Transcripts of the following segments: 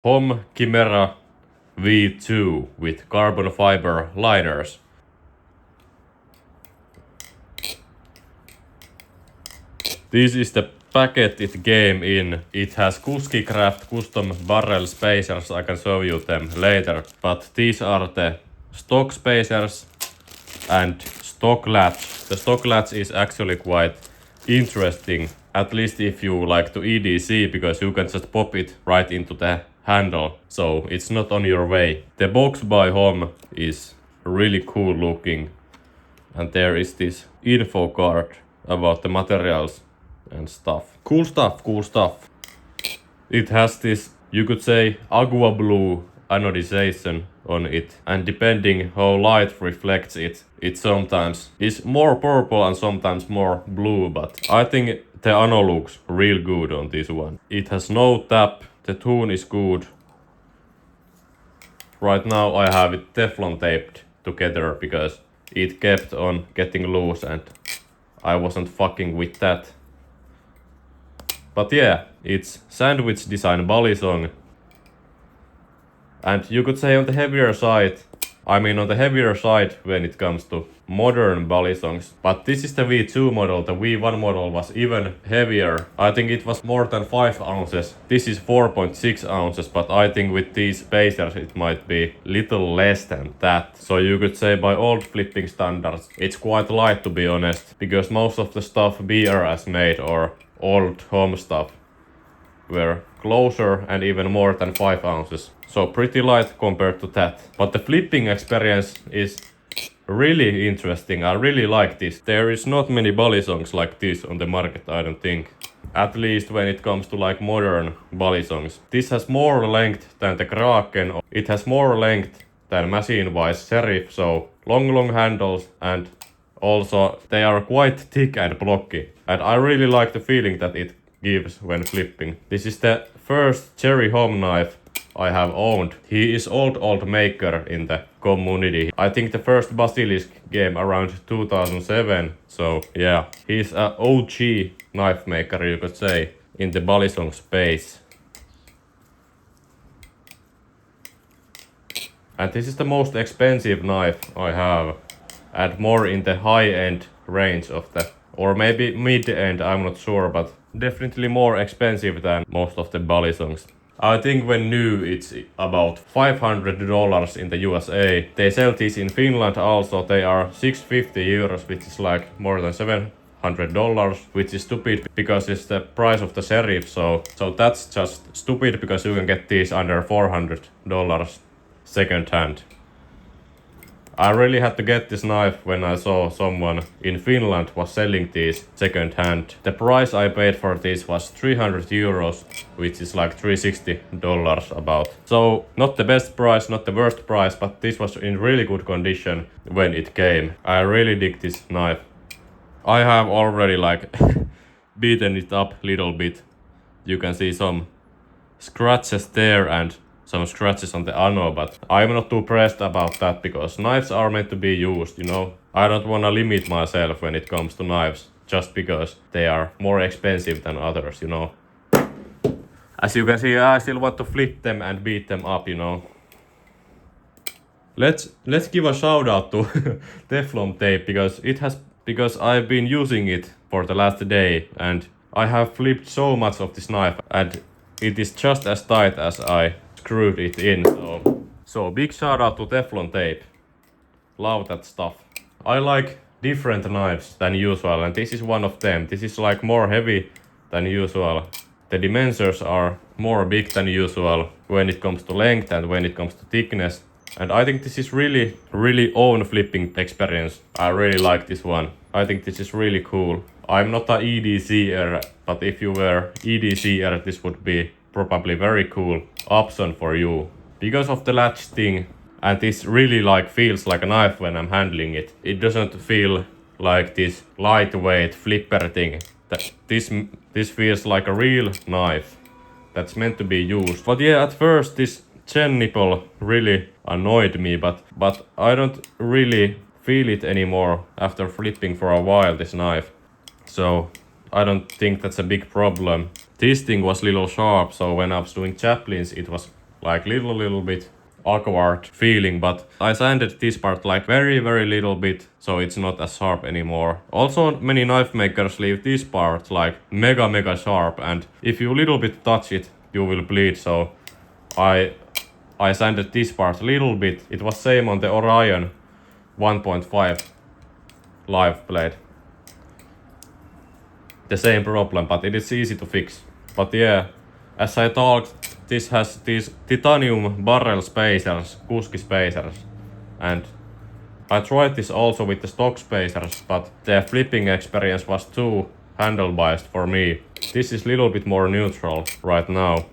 Hom Chimera V2 with carbon fiber liners. This is the packet it came in. It has Kuskicraft custom barrel spacers. I can show you them later. But these are the stock spacers and stock latch. The stock latch is actually quite interesting, at least if you like to EDC, because you can just pop it right into the handle, so it's not on your way. The box by Hom is really cool looking, and there is this info card about the materials and stuff. Cool stuff, cool stuff. It has this, you could say, aqua blue anodization on it, and depending how light reflects it, it sometimes is more purple and sometimes more blue, but I think the ano looks real good on this one. It has no tap, the tune is good. Right now I have it Teflon taped together because it kept on getting loose and I wasn't fucking with that. But yeah, it's sandwich design balisong. And you could say on the heavier side, on the heavier side when it comes to modern balisongs. But this is the V2 model, the V1 model was even heavier. I think it was more than 5 ounces. This is 4.6 ounces, but I think with these spacers it might be little less than that. So you could say by old flipping standards, it's quite light to be honest, because most of the stuff BR has made or old home stuff were closer and even more than 5 ounces. So pretty light compared to that. But the flipping experience is really interesting. I really like this. There is not many balisongs like this on the market, I don't think. At least when it comes to like modern balisongs. This has more length than the Kraken. It has more length than machine-wise Sheriff, so long handles, and also they are quite thick and blocky. And I really like the feeling that it gives when flipping. This is the first cherry home knife I have owned. He is old maker in the community. I think the first basilisk came around 2007. So yeah, he's a OG knife maker, you could say, in the balisong space. And this is the most expensive knife I have, and more in the high-end range of the, or maybe mid-end, I'm not sure, but definitely more expensive than most of the balisongs. I think when new it's about $500 in the USA. They sell these in Finland also. They are 650 euros, which is like more than $700, which is stupid because it's the price of the Sheriff. So that's just stupid because you can get these under $400 second hand. I really had to get this knife when I saw someone in Finland was selling these second hand. The price I paid for this was 300 euros, which is like $360 about. So not the best price, not the worst price, but this was in really good condition when it came. I really dig this knife. I have already like beaten it up a little bit. You can see some scratches there and some scratches on the ano, but I'm not too pressed about that because knives are meant to be used, you know. I don't wanna limit myself when it comes to knives just because they are more expensive than others, you know. As you can see, I still want to flip them and beat them up, you know. Let's give a shout out to Teflon tape because I've been using it for the last day and I have flipped so much of this knife and it is just as tight as I screwed it in. So big shout out to Teflon tape. Love that stuff. I like different knives than usual and this is one of them. This is like more heavy than usual. The dimensions are more big than usual when it comes to length and when it comes to thickness. And I think this is really own flipping experience. I really like this one. I think this is really cool. I'm not a EDCer, but if you were EDCer, this would be probably very cool option for you. Because of the latch thing, and this really like feels like a knife when I'm handling it. It doesn't feel like this lightweight flipper thing. This feels like a real knife that's meant to be used. But yeah, at first this chain nipple really annoyed me, but I don't really feel it anymore after flipping for a while this knife. So I don't think that's a big problem. This thing was a little sharp, so when I was doing chaplins it was like little bit awkward feeling, but I sanded this part like very little bit, so it's not as sharp anymore. Also, many knife makers leave this part like mega sharp, and if you little bit touch it, you will bleed, so I sanded this part a little bit. It was same on the Orion 1.5 live blade. The same problem, but it is easy to fix. But yeah, as I talked, this has these titanium barrel spacers, kuski spacers, and I tried this also with the stock spacers, but the flipping experience was too handle biased for me. This is little bit more neutral right now.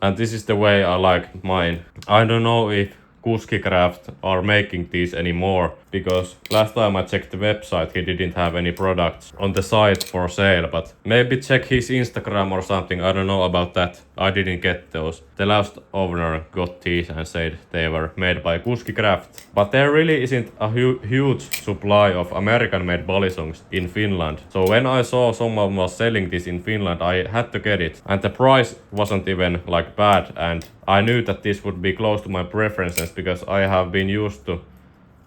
And this is the way I like mine. I don't know if Kuski Craft are making these anymore, because last time I checked the website he didn't have any products on the site for sale, but maybe check his Instagram or something, I don't know about that. I didn't get those. The last owner got these and said they were made by Kuski Craft. But there really isn't a huge supply of American made balisongs in Finland. So when I saw someone was selling this in Finland, I had to get it. And the price wasn't even like bad, and I knew that this would be close to my preferences because I have been used to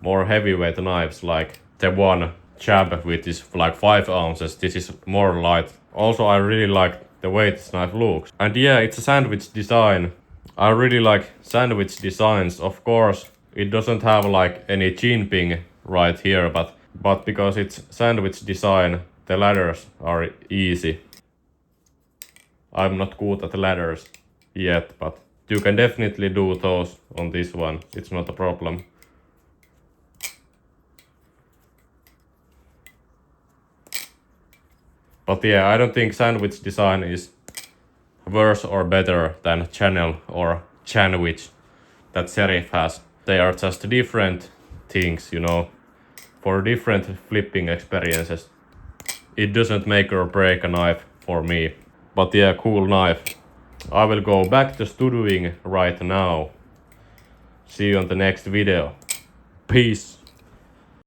more heavyweight knives, like the one jab which is like 5 ounces. This is more light. Also, I really like the way this knife looks. And yeah, it's a sandwich design. I really like sandwich designs. Of course, it doesn't have like any jimping right here, but because it's sandwich design, the ladders are easy. I'm not good at ladders yet, but you can definitely do those on this one. It's not a problem. But yeah, I don't think sandwich design is worse or better than channel or chanwich that Sheriff has. They are just different things, you know, for different flipping experiences. It doesn't make or break a knife for me. But yeah, cool knife. I will go back to studioing right now. See you on the next video. Peace.